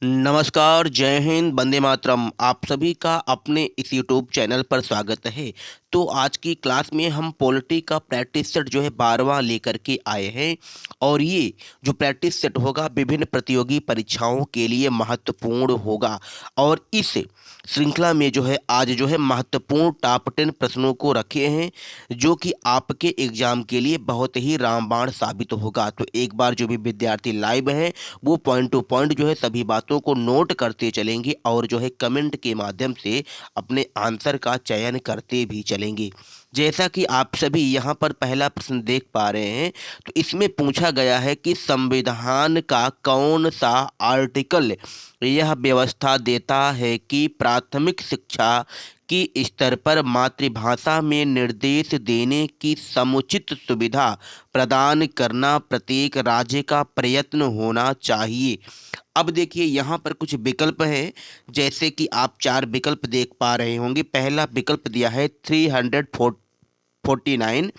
नमस्कार, जय हिंद, वंदे मातरम। आप सभी का अपने इस यूट्यूब चैनल पर स्वागत है। तो आज की क्लास में हम पॉलिटी का प्रैक्टिस सेट जो है 12वां लेकर के आए हैं। और ये जो प्रैक्टिस सेट होगा विभिन्न प्रतियोगी परीक्षाओं के लिए महत्वपूर्ण होगा। और इस श्रृंखला में जो है आज जो है महत्वपूर्ण टॉप 10 प्रश्नों को रखे हैं, जो कि आपके एग्जाम के लिए बहुत ही रामबाण साबित होगा। तो एक बार जो भी विद्यार्थी लाइव है वो पॉइंट टू पॉइंट जो है सभी बातों को नोट करते चलेंगे और जो है कमेंट के माध्यम से अपने आंसर का चयन करते भी चलेंगे। जैसा कि आप सभी यहाँ पर पहला प्रश्न देख पा रहे हैं, तो इसमें पूछा गया है कि संविधान का कौन सा आर्टिकल यह व्यवस्था देता है कि प्राथमिक शिक्षा की स्तर पर मातृभाषा में निर्देश देने की समुचित सुविधा प्रदान करना प्रत्येक राज्य का प्रयत्न होना चाहिए। अब देखिए यहाँ पर कुछ विकल्प हैं, जैसे कि आप चार विकल्प देख पा रहे होंगे। पहला विकल्प दिया है 349,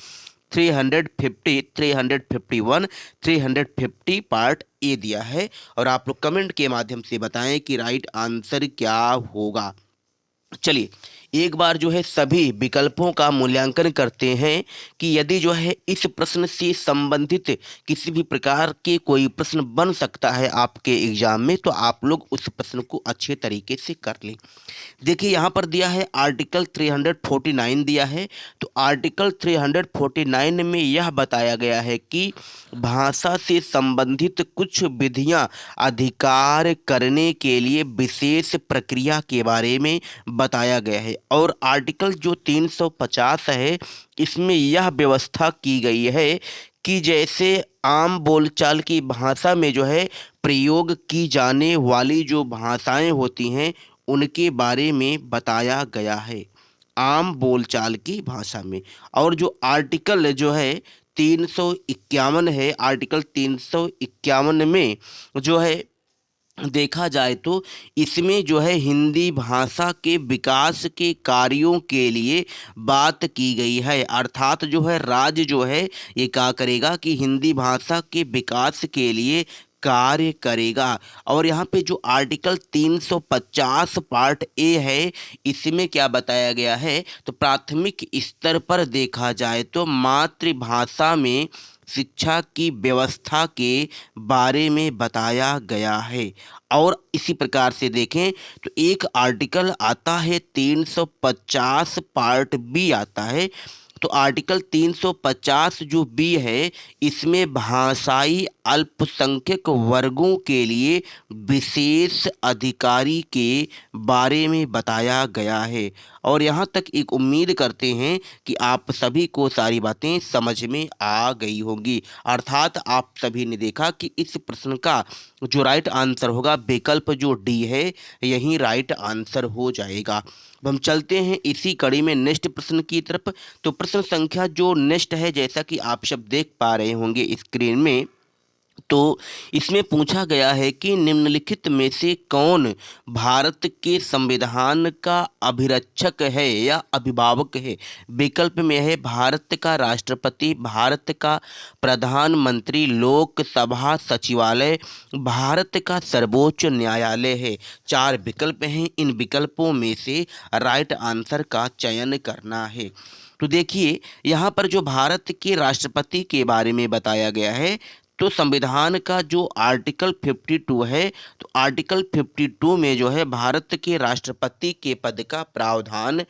350, 351, 350 पार्ट ए दिया है। और आप लोग कमेंट के माध्यम से बताएं कि राइट आंसर क्या होगा। चलिए एक बार जो है सभी विकल्पों का मूल्यांकन करते हैं कि यदि जो है इस प्रश्न से संबंधित किसी भी प्रकार के कोई प्रश्न बन सकता है आपके एग्जाम में, तो आप लोग उस प्रश्न को अच्छे तरीके से कर लें। देखिए यहाँ पर दिया है आर्टिकल 349 दिया है। तो आर्टिकल 349 में यह बताया गया है कि भाषा से संबंधित कुछ विधियां अधिकार करने के लिए विशेष प्रक्रिया के बारे में बताया गया है। और आर्टिकल जो 350 है, इसमें यह व्यवस्था की गई है कि जैसे आम बोलचाल की भाषा में जो है प्रयोग की जाने वाली जो भाषाएं होती हैं उनके बारे में बताया गया है, आम बोलचाल की भाषा में। और जो आर्टिकल जो है 351 है, आर्टिकल 351 में जो है देखा जाए तो इसमें जो है हिंदी भाषा के विकास के कार्यों के लिए बात की गई है। अर्थात जो है राज्य जो है ये क्या करेगा कि हिंदी भाषा के विकास के लिए कार्य करेगा। और यहाँ पे जो आर्टिकल 350 पार्ट ए है, इसमें क्या बताया गया है, तो प्राथमिक स्तर पर देखा जाए तो मातृभाषा में शिक्षा की व्यवस्था के बारे में बताया गया है। और इसी प्रकार से देखें तो एक आर्टिकल आता है 350 पार्ट बी आता है। तो आर्टिकल 350 जो बी है, इसमें भाषाई अल्पसंख्यक वर्गों के लिए विशेष अधिकारी के बारे में बताया गया है। और यहाँ तक एक उम्मीद करते हैं कि आप सभी को सारी बातें समझ में आ गई होंगी। अर्थात आप सभी ने देखा कि इस प्रश्न का जो राइट आंसर होगा विकल्प जो डी है, यही राइट आंसर हो जाएगा। अब हम चलते हैं इसी कड़ी में नेक्स्ट प्रश्न की तरफ। तो प्रश्न संख्या जो नेक्स्ट है, जैसा कि आप सब देख पा रहे होंगे स्क्रीन में, तो इसमें पूछा गया है कि निम्नलिखित में से कौन भारत के संविधान का अभिरक्षक है या अभिभावक है। विकल्प में है भारत का राष्ट्रपति, भारत का प्रधानमंत्री, लोकसभा सचिवालय, भारत का सर्वोच्च न्यायालय है। चार विकल्प हैं, इन विकल्पों में से राइट आंसर का चयन करना है। तो देखिए यहाँ पर जो भारत के राष्ट्रपति के बारे में बताया गया है, तो संविधान का जो आर्टिकल 52 है, तो आर्टिकल 52 में जो है भारत के राष्ट्रपति के पद का प्रावधान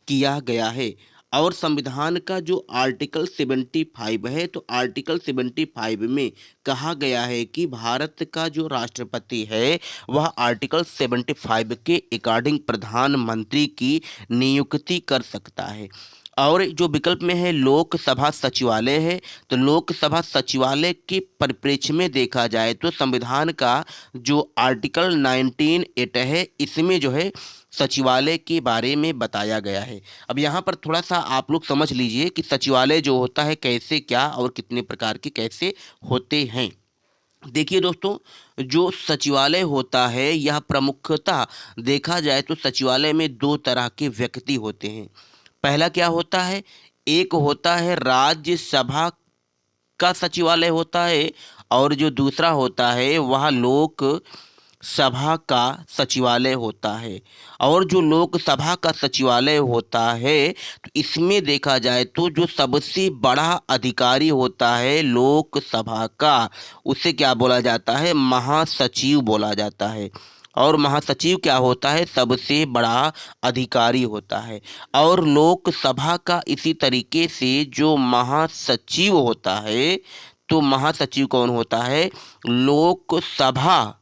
किया गया है। और संविधान का जो आर्टिकल 75 है, तो आर्टिकल 75 में कहा गया है कि भारत का जो राष्ट्रपति है वह आर्टिकल 75 के अकॉर्डिंग प्रधानमंत्री की नियुक्ति कर सकता है। और जो विकल्प में है लोकसभा सचिवालय है, तो लोकसभा सचिवालय के परिप्रेक्ष्य में देखा जाए तो संविधान का जो आर्टिकल 19(8) है, इसमें जो है सचिवालय के बारे में बताया गया है। अब यहाँ पर थोड़ा सा आप लोग समझ लीजिए कि सचिवालय जो होता है कैसे क्या और कितने प्रकार के कैसे होते हैं। देखिए दोस्तों, जो सचिवालय होता है यह प्रमुखतः देखा जाए तो सचिवालय में दो तरह के व्यक्ति होते हैं। पहला क्या होता है, एक होता है राज्यसभा का सचिवालय होता है, और जो दूसरा होता है वह लोक सभा का सचिवालय होता है। और जो लोकसभा का सचिवालय होता है, तो इसमें देखा जाए तो जो सबसे बड़ा अधिकारी होता है लोकसभा का, उसे क्या बोला जाता है? महासचिव बोला जाता है। और महासचिव क्या होता है? सबसे बड़ा अधिकारी होता है। और लोकसभा का इसी तरीके से जो महासचिव होता है, तो महासचिव कौन होता है? लोकसभा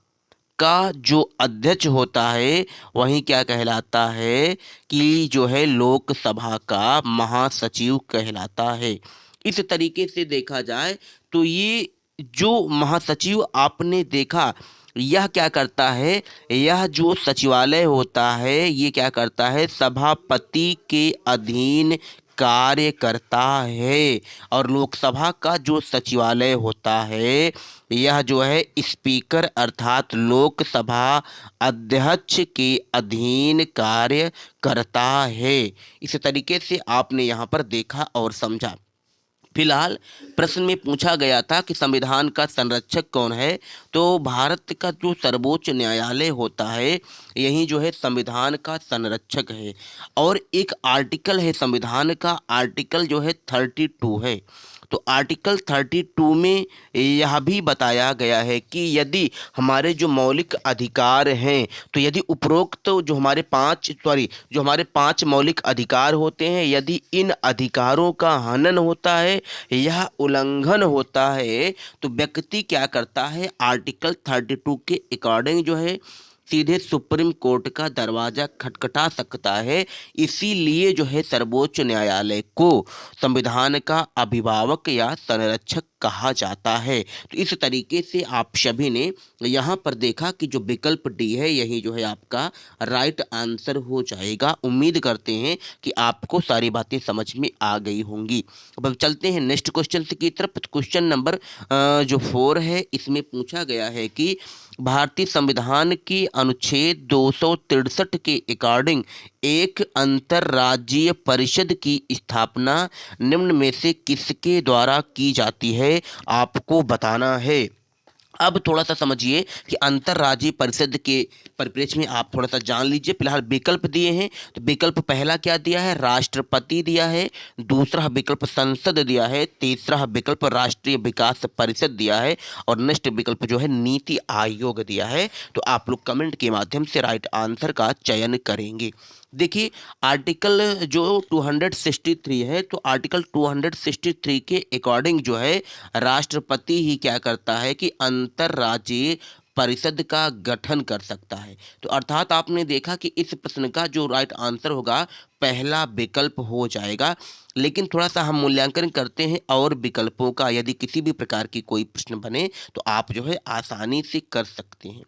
का जो अध्यक्ष होता है, वही क्या कहलाता है? कि जो है लोकसभा का महासचिव कहलाता है। इस तरीके से देखा जाए तो ये जो महासचिव आपने देखा, यह क्या करता है? यह जो सचिवालय होता है, ये क्या करता है? सभापति के अधीन कार्य करता है। और लोकसभा का जो सचिवालय होता है, यह जो है स्पीकर अर्थात लोकसभा अध्यक्ष के अधीन कार्य करता है। इस तरीके से आपने यहाँ पर देखा और समझा। फिलहाल प्रश्न में पूछा गया था कि संविधान का संरक्षक कौन है, तो भारत का जो सर्वोच्च न्यायालय होता है, यही जो है संविधान का संरक्षक है। और एक आर्टिकल है संविधान का, आर्टिकल जो है 32 है। तो आर्टिकल 32 में यह भी बताया गया है कि यदि हमारे जो मौलिक अधिकार हैं, तो यदि उपरोक्त जो हमारे 5 मौलिक अधिकार होते हैं, यदि इन अधिकारों का हनन होता है, यह उल्लंघन होता है, तो व्यक्ति क्या करता है? आर्टिकल 32 के अकॉर्डिंग जो है सीधे सुप्रीम कोर्ट का दरवाजा खटखटा सकता है। इसीलिए जो है सर्वोच्च न्यायालय को संविधान का अभिभावक या संरक्षक कहा जाता है। तो इस तरीके से आप सभी ने यहाँ पर देखा कि जो विकल्प डी है, यही जो है आपका राइट आंसर हो जाएगा। उम्मीद करते हैं कि आपको सारी बातें समझ में आ गई होंगी। अब हम चलते हैं नेक्स्ट क्वेश्चन की तरफ। क्वेश्चन नंबर जो 4 है, इसमें पूछा गया है कि भारतीय संविधान की अनुच्छेद 263 के अकॉर्डिंग एक अंतर्राज्यीय परिषद की स्थापना निम्न में से किसके द्वारा की जाती है? आपको बताना है। अब थोड़ा सा समझिए कि अंतर्राज्यीय परिषद के परिप्रेक्ष्य में आप थोड़ा सा जान लीजिए। फिलहाल विकल्प दिए हैं, तो विकल्प पहला क्या दिया है? राष्ट्रपति दिया है। दूसरा विकल्प संसद दिया है। तीसरा विकल्प राष्ट्रीय विकास परिषद दिया है। और नेक्स्ट विकल्प जो है नीति आयोग दिया है। तो आप लोग कमेंट के माध्यम से राइट आंसर का चयन करेंगे। देखिए, आर्टिकल जो 263 है, तो आर्टिकल 263 के अकॉर्डिंग जो है राष्ट्रपति ही क्या करता है कि अंतर्राज्यीय परिषद का गठन कर सकता है। तो अर्थात आपने देखा कि इस प्रश्न का जो राइट आंसर होगा, पहला विकल्प हो जाएगा। लेकिन थोड़ा सा हम मूल्यांकन करते हैं और विकल्पों का, यदि किसी भी प्रकार की कोई प्रश्न बने तो आप जो है आसानी से कर सकते हैं।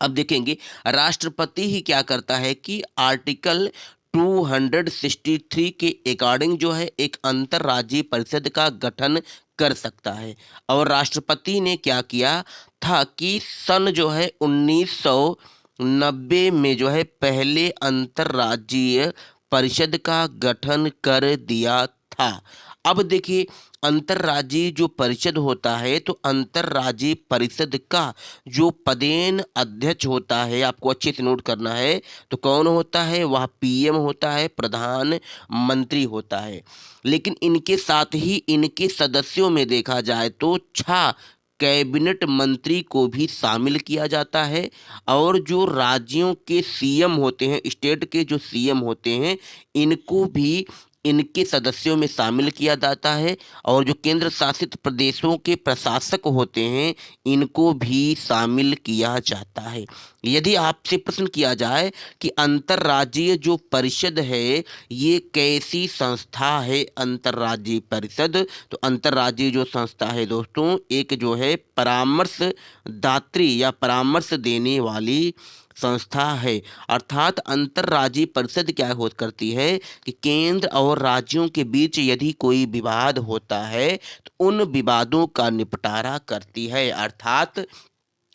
अब देखेंगे राष्ट्रपति ही क्या करता है कि आर्टिकल 263 के अकॉर्डिंग जो है एक अंतर्राज्यीय परिषद का गठन कर सकता है। और राष्ट्रपति ने क्या किया था कि सन जो है 1990 में जो है पहले अंतर्राज्यीय परिषद का गठन कर दिया था। अब देखिए, अंतर्राज्यीय जो परिषद होता है, तो अंतर्राज्यीय परिषद का जो पदेन अध्यक्ष होता है, आपको अच्छे से नोट करना है, तो कौन होता है? वह पीएम होता है, प्रधानमंत्री होता है। लेकिन इनके साथ ही इनके सदस्यों में देखा जाए तो 6 कैबिनेट मंत्री को भी शामिल किया जाता है। और जो राज्यों के सीएम होते हैं, स्टेट के जो सीएम होते हैं, इनको भी इनके सदस्यों में शामिल किया जाता है। और जो केंद्र शासित प्रदेशों के प्रशासक होते हैं, इनको भी शामिल किया जाता है। यदि आपसे प्रश्न किया जाए कि अंतर्राज्यीय जो परिषद है, ये कैसी संस्था है अंतर्राज्यीय परिषद, तो अंतर्राज्यीय जो संस्था है दोस्तों, एक जो है परामर्श दात्री या परामर्श देने वाली संस्था है। अर्थात अंतर्राज्यीय परिषद क्या हो करती है कि केंद्र और राज्यों के बीच यदि कोई विवाद होता है, तो उन विवादों का निपटारा करती है। अर्थात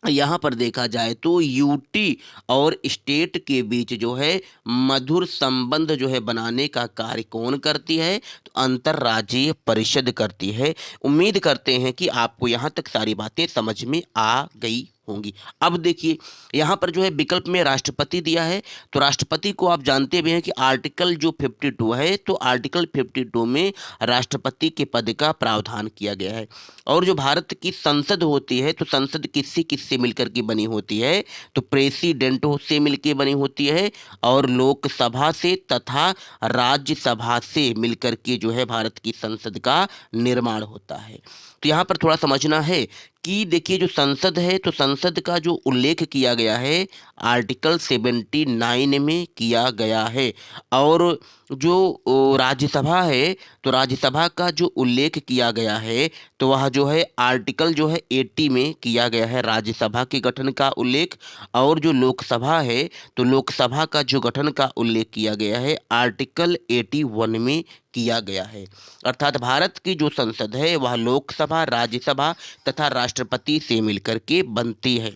यहाँ पर देखा जाए तो यूटी और स्टेट के बीच जो है मधुर संबंध जो है बनाने का कार्य कौन करती है? तो अंतर्राज्यीय परिषद करती है। उम्मीद करते हैं कि आपको यहाँ तक सारी बातें समझ में आ गई होंगी। अब देखिए यहाँ पर जो है विकल्प में राष्ट्रपति दिया है, तो राष्ट्रपति को आप जानते भी हैं कि आर्टिकल जो 52 है, तो आर्टिकल 52 में राष्ट्रपति के पद का प्रावधान किया गया है। और जो भारत की संसद होती है, तो संसद किससे किससे मिलकर के बनी होती है, तो प्रेसिडेंट से मिलकर बनी होती है और लोकसभा से तथा राज्यसभा से मिलकर के जो है भारत की संसद का निर्माण होता है। तो यहाँ पर थोड़ा समझना है कि देखिए जो संसद है, तो संसद का जो उल्लेख किया गया है आर्टिकल 79 में किया गया है। और जो राज्यसभा है, तो राज्यसभा का जो उल्लेख किया गया है, तो वह जो है आर्टिकल जो है 80 में किया गया है राज्यसभा के गठन का उल्लेख। और जो लोकसभा है, तो लोकसभा का जो गठन का उल्लेख किया गया है आर्टिकल 81 में किया गया है। अर्थात भारत की जो संसद है वह लोकसभा, राज्यसभा तथा राष्ट्रपति से मिलकर के बनती है।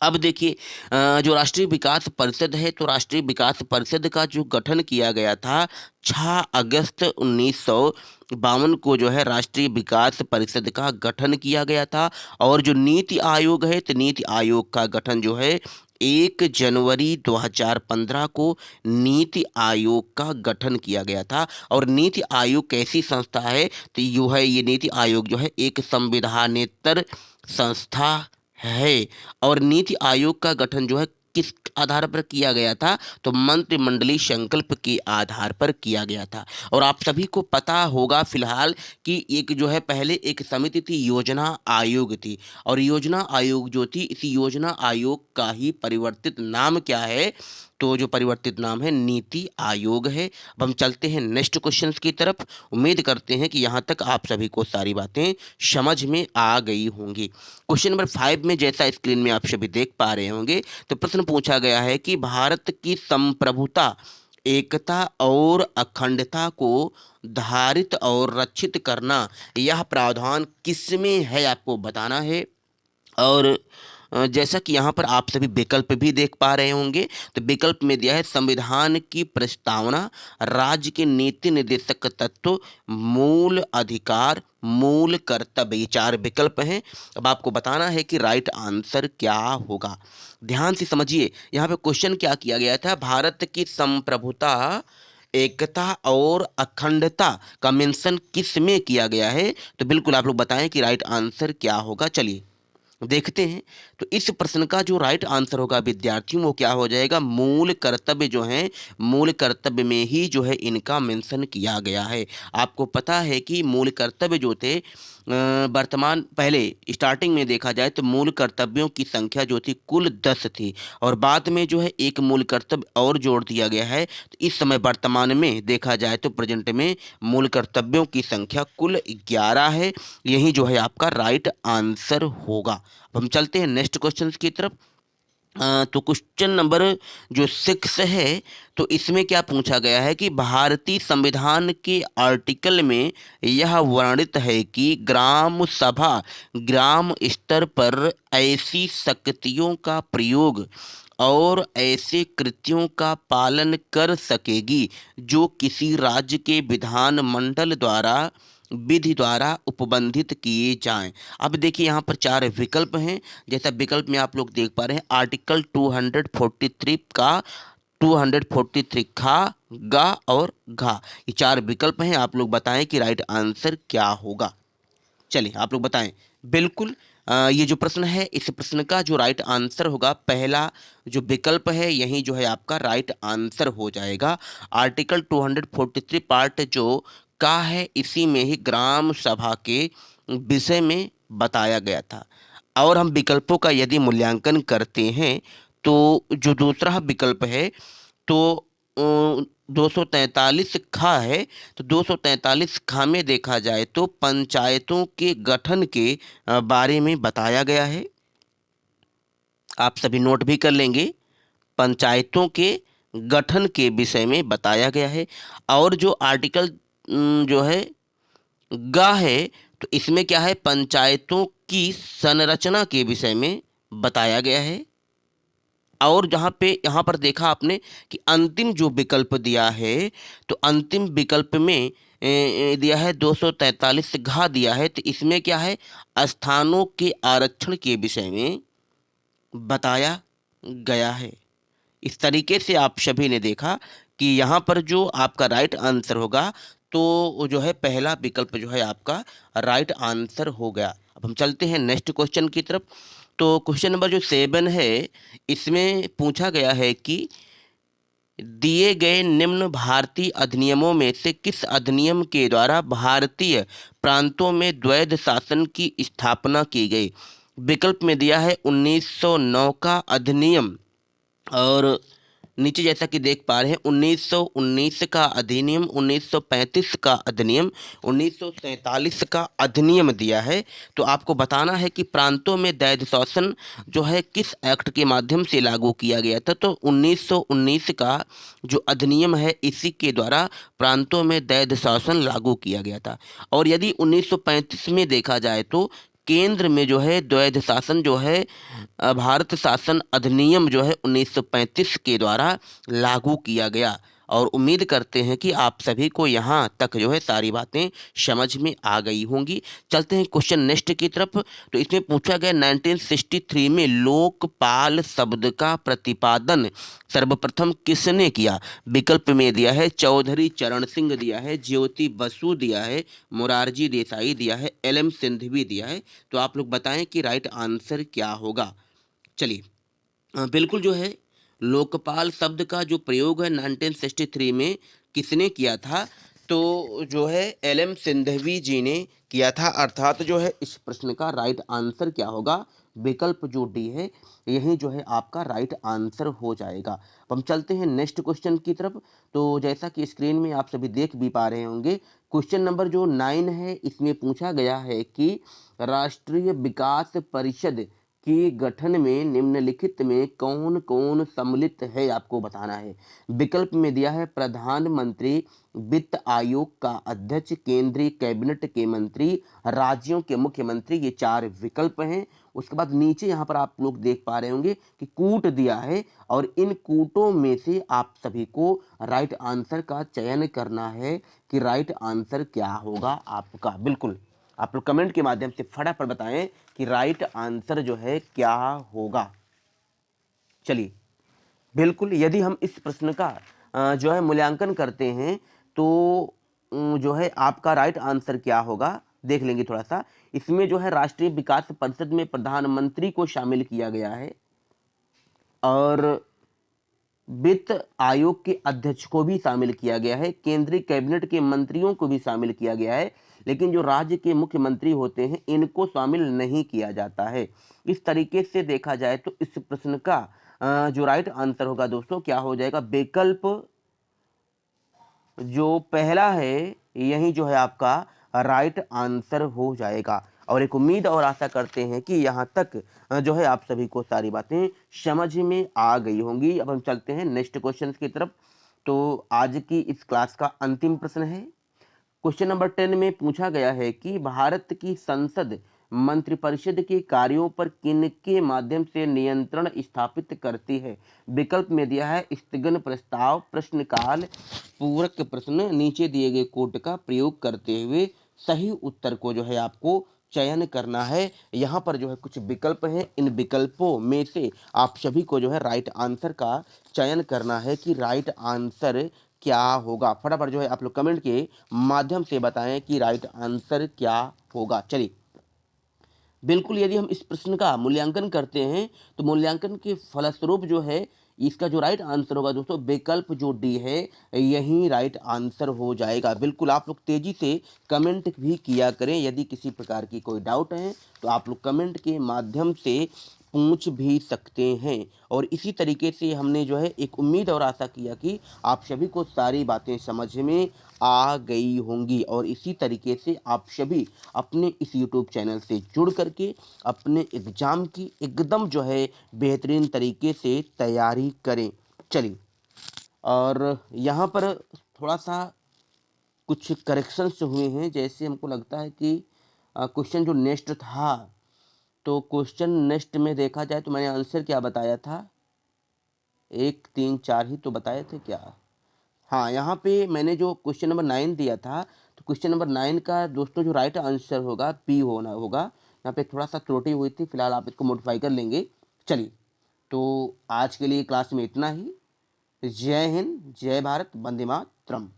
अब देखिए जो राष्ट्रीय विकास परिषद है, तो राष्ट्रीय विकास परिषद का जो गठन किया गया था 6 अगस्त 1952 को जो है राष्ट्रीय विकास परिषद का गठन किया गया था। और जो नीति आयोग है, तो नीति आयोग का गठन जो है 1 जनवरी 2015 को नीति आयोग का गठन किया गया था। और नीति आयोग कैसी संस्था है, तो जो है ये नीति आयोग जो है एक संविधानेतर संस्था है। और नीति आयोग का गठन जो है किस आधार पर किया गया था, तो मंत्रिमंडलीय संकल्प के आधार पर किया गया था। और आप सभी को पता होगा फिलहाल कि एक जो है पहले एक समिति थी, योजना आयोग थी। और योजना आयोग जो थी, इस योजना आयोग का ही परिवर्तित नाम क्या है, तो जो परिवर्तित नाम है नीति आयोग है। अब हम चलते हैं नेक्स्ट क्वेश्चन की तरफ। उम्मीद करते हैं कि यहाँ तक आप सभी को सारी बातें समझ में आ गई होंगी। क्वेश्चन नंबर 5 में जैसा स्क्रीन में आप सभी देख पा रहे होंगे, तो प्रश्न पूछा गया है कि भारत की संप्रभुता, एकता और अखंडता को धारित और रक्षित करना, यह प्रावधान किसमें है, आपको बताना है। और जैसा कि यहाँ पर आप सभी विकल्प भी देख पा रहे होंगे, तो विकल्प में दिया है संविधान की प्रस्तावना, राज्य के नीति निर्देशक तत्व, मूल अधिकार, मूल कर्तव्य, ये 4 विकल्प हैं। अब आपको बताना है कि राइट आंसर क्या होगा। ध्यान से समझिए, यहाँ पे क्वेश्चन क्या किया गया था, भारत की संप्रभुता, एकता और अखंडता का मेंशन किस में किया गया है, तो बिल्कुल आप लोग बताएं कि राइट आंसर क्या होगा। चलिए देखते हैं। तो इस प्रश्न का जो राइट आंसर होगा विद्यार्थियों, वो क्या हो जाएगा, मूल कर्तव्य जो है, मूल कर्तव्य में ही जो है इनका मेंशन किया गया है। आपको पता है कि मूल कर्तव्य जो थे वर्तमान पहले स्टार्टिंग में देखा जाए तो मूल कर्तव्यों की संख्या जो थी कुल 10 थी। और बाद में जो है एक मूल कर्तव्य और जोड़ दिया गया है। तो इस समय वर्तमान में देखा जाए तो प्रेजेंट में मूल कर्तव्यों की संख्या कुल 11 है। यही जो है आपका राइट आंसर होगा। अब हम चलते हैं नेक्स्ट क्वेश्चन की तरफ। तो क्वेश्चन नंबर जो 6 है, तो इसमें क्या पूछा गया है कि भारतीय संविधान के आर्टिकल में यह वर्णित है कि ग्राम सभा ग्राम स्तर पर ऐसी शक्तियों का प्रयोग और ऐसे कृत्यों का पालन कर सकेगी जो किसी राज्य के विधान मंडल द्वारा विधि द्वारा उपबंधित किए जाएं। अब देखिए यहाँ पर 4 विकल्प हैं। जैसा विकल्प में आप लोग देख पा रहे हैं आर्टिकल 243 का 243 खा, गा और घा, ये 4 विकल्प हैं। आप लोग बताएं कि राइट आंसर क्या होगा। चलिए आप लोग बताएं। बिल्कुल ये जो प्रश्न है, इस प्रश्न का जो राइट आंसर होगा पहला जो विकल्प है, यही जो है आपका राइट आंसर हो जाएगा। आर्टिकल 243 पार्ट जो का है, इसी में ही ग्राम सभा के विषय में बताया गया था। और हम विकल्पों का यदि मूल्यांकन करते हैं, तो जो दूसरा विकल्प है, तो 243 खा है। तो 243 खा में देखा जाए तो पंचायतों के गठन के बारे में बताया गया है। आप सभी नोट भी कर लेंगे, पंचायतों के गठन के विषय में बताया गया है। और जो आर्टिकल जो है गा है, तो इसमें क्या है, पंचायतों की संरचना के विषय में बताया गया है। और जहाँ पे यहाँ पर देखा आपने कि अंतिम जो विकल्प दिया है, तो अंतिम विकल्प में दिया है 243 घा दिया है। तो इसमें क्या है, स्थानों के आरक्षण के विषय में बताया गया है। इस तरीके से आप सभी ने देखा कि यहाँ पर जो आपका राइट आंसर होगा, तो वो जो है पहला विकल्प जो है आपका राइट आंसर हो गया। अब हम चलते हैं नेक्स्ट क्वेश्चन की तरफ। तो क्वेश्चन नंबर जो 7 है, इसमें पूछा गया है कि दिए गए निम्न भारतीय अधिनियमों में से किस अधिनियम के द्वारा भारतीय प्रांतों में द्वैध शासन की स्थापना की गई। विकल्प में दिया है 1909 का अधिनियम, और नीचे जैसा कि देख पा रहे हैं 1919 का अधिनियम, 1935 का अधिनियम, 1947 का अधिनियम दिया है। तो आपको बताना है कि प्रांतों में दैध शासन जो है किस एक्ट के माध्यम से लागू किया गया था। तो 1919 का जो अधिनियम है, इसी के द्वारा प्रांतों में दैध शासन लागू किया गया था। और यदि 1935 में देखा जाए तो केंद्र में जो है द्वैध शासन जो है भारत शासन अधिनियम जो है 1935 के द्वारा लागू किया गया। और उम्मीद करते हैं कि आप सभी को यहाँ तक जो है सारी बातें समझ में आ गई होंगी। चलते हैं क्वेश्चन नेक्स्ट की तरफ। तो इसमें पूछा गया 1963 में लोकपाल शब्द का प्रतिपादन सर्वप्रथम किसने किया। विकल्प में दिया है चौधरी चरण सिंह दिया है, ज्योति बसु दिया है, मोरारजी देसाई दिया है, एल.एम. सिंघवी दिया है। तो आप लोग बताएं कि राइट आंसर क्या होगा। चलिए, बिल्कुल जो है लोकपाल शब्द का जो प्रयोग है 1963 में किसने किया था, तो जो है एल.एम. सिंघवी जी ने किया था। अर्थात जो है इस प्रश्न का राइट आंसर क्या होगा, विकल्प जो डी है यही जो है आपका राइट आंसर हो जाएगा। अब हम चलते हैं नेक्स्ट क्वेश्चन की तरफ। तो जैसा कि स्क्रीन में आप सभी देख भी पा रहे होंगे, क्वेश्चन नंबर जो 9 है, इसमें पूछा गया है कि राष्ट्रीय विकास परिषद के गठन में निम्नलिखित में कौन कौन सम्मिलित है, आपको बताना है। विकल्प में दिया है प्रधानमंत्री, वित्त आयोग का अध्यक्ष, केंद्रीय कैबिनेट के मंत्री, राज्यों के मुख्यमंत्री। ये 4 विकल्प हैं। उसके बाद नीचे यहाँ पर आप लोग देख पा रहे होंगे कि कूट दिया है, और इन कूटों में से आप सभी को राइट आंसर का चयन करना है कि राइट आंसर क्या होगा आपका। बिल्कुल आप लोग कमेंट के माध्यम से फटाफट बताएं कि राइट आंसर जो है क्या होगा। चलिए, बिल्कुल यदि हम इस प्रश्न का जो है मूल्यांकन करते हैं, तो जो है आपका राइट आंसर क्या होगा देख लेंगे थोड़ा सा। इसमें जो है राष्ट्रीय विकास परिषद में प्रधानमंत्री को शामिल किया गया है, और वित्त आयोग के अध्यक्ष को भी शामिल किया गया है, केंद्रीय कैबिनेट के मंत्रियों को भी शामिल किया गया है, लेकिन जो राज्य के मुख्यमंत्री होते हैं इनको शामिल नहीं किया जाता है। इस तरीके से देखा जाए तो इस प्रश्न का जो राइट आंसर होगा दोस्तों क्या हो जाएगा, विकल्प जो पहला है यही जो है आपका राइट आंसर हो जाएगा। और एक उम्मीद और आशा करते हैं कि यहाँ तक जो है आप सभी को सारी बातें समझ में आ गई होंगी। अब हम चलते हैं नेक्स्ट क्वेश्चन की तरफ। तो आज की इस क्लास का अंतिम प्रश्न है। क्वेश्चन नंबर 10 में पूछा गया है कि भारत की संसद मंत्रिपरिषद के कार्यों पर किनके माध्यम से नियंत्रण स्थापित करती है। विकल्प में दिया है स्थगन प्रस्ताव, प्रश्नकाल, पूरक प्रश्न, नीचे दिए गए कोड का प्रयोग करते हुए सही उत्तर को जो है आपको चयन करना है। यहाँ पर जो है कुछ विकल्प हैं, इन विकल्पों में से आप सभी को जो है राइट आंसर का चयन करना है कि राइट आंसर क्या होगा। फटाफट जो है आप लोग कमेंट के माध्यम से बताएं कि राइट आंसर क्या होगा। चलिए, बिल्कुल यदि हम इस प्रश्न का मूल्यांकन करते हैं, तो मूल्यांकन के फलस्वरूप जो है इसका जो राइट आंसर होगा दोस्तों, विकल्प जो डी है यही राइट आंसर हो जाएगा। बिल्कुल आप लोग तेजी से कमेंट भी किया करें, यदि किसी प्रकार की कोई डाउट है तो आप लोग कमेंट के माध्यम से पूछ भी सकते हैं। और इसी तरीके से हमने जो है एक उम्मीद और आशा किया कि आप सभी को सारी बातें समझ में आ गई होंगी, और इसी तरीके से आप सभी अपने इस यूट्यूब चैनल से जुड़ करके अपने एग्ज़ाम की एकदम जो है बेहतरीन तरीके से तैयारी करें। चलिए, और यहाँ पर थोड़ा सा कुछ करेक्शंस हुए हैं। जैसे हमको लगता है कि क्वेश्चन जो नेक्स्ट था, तो क्वेश्चन नेक्स्ट में देखा जाए तो मैंने आंसर क्या बताया था, 1 3 4 ही तो बताए थे क्या। हाँ, यहाँ पे मैंने जो क्वेश्चन नंबर 9 दिया था, तो क्वेश्चन नंबर 9 का दोस्तों जो राइट आंसर होगा पी होना होगा। यहाँ पे थोड़ा सा त्रुटि हुई थी, फिलहाल आप इसको मॉडिफाई कर लेंगे। चलिए, तो आज के लिए क्लास में इतना ही। जय हिंद, जय भारत, वंदे मातरम।